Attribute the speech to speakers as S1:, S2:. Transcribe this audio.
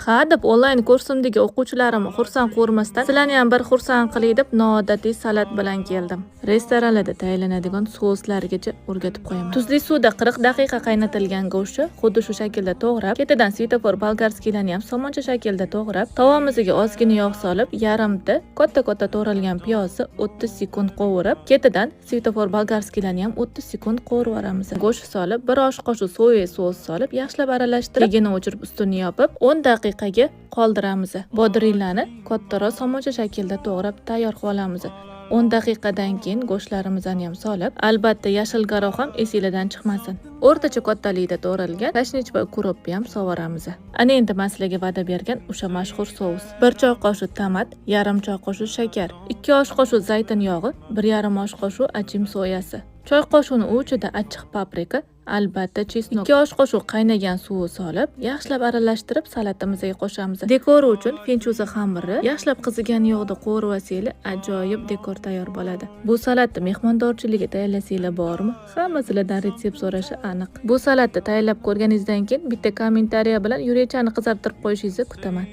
S1: Ha deb onlayn kursimdagi o'quvchilarim xursand ko'rmasdan sizlarni ham bir xursand qilay deb noodatiy salat bilan keldim. Restoranlarda tayyorlanadigan souslargacha o'rgatib qo'yaman. Tuzli suvda 40 daqiqa qaynatilgan go'shtni xuddi shu shaklda to'g'rab, ketidan svetofor bolgarskiylarni ham somoncha shaklda to'g'rab, tovamizga ozgina yog' solib, yarimta katta to'g'ralgan piyozni 30 sekund qovurib, ketidan svetofor bolgarskiylarni ham 30 sekund qovurib olamiz. Go'sht solib, bir osh qoshiq soya sos solib, yaxshilab aralashtirib, kegini o'chirib, ustini yopib, 10 daqiqaga qoldiramiz. Bodringlarni kattaroq somoncha shaklda to'g'rab tayyor qilib olamiz. 10 daqiqadan keyin go'shtlarimizni ham solib, albatta yashil garoq ham esingizdan chiqmasin. O'rtacha kattalikda to'g'ralgan rashnich va kuropni ham sovoramiz. Ana endi men sizlarga va'da bergan o'sha mashhur sous. 1 choy qoshiq tomat, yarim choy qoshiq shakar, 2 osh qoshiq zaytun yog'i, 1,5 osh qoshiq ajin soyasi, choy qoshiqning uchida achchiq paprika, albatta chesnok, 2 osh qoshiq qaynagan suv solib, yaxshilab aralashtirib salatimizga qo'shamiz. Dekori uchun fenchuza xamiri, yaxshilab qizigan yog'da qo'rib olsanglar, ajoyib dekor tayyor bo'ladi. Bu salatni mehmondorchilikka tayyorlasanglar bormi? Hamma sizlardan retsept so'rashi aniq. Bu salatni tayyorlab ko'rganingizdan keyin bitta kommentariya bilan yurechani qizartirib qo'yishingizni kutaman.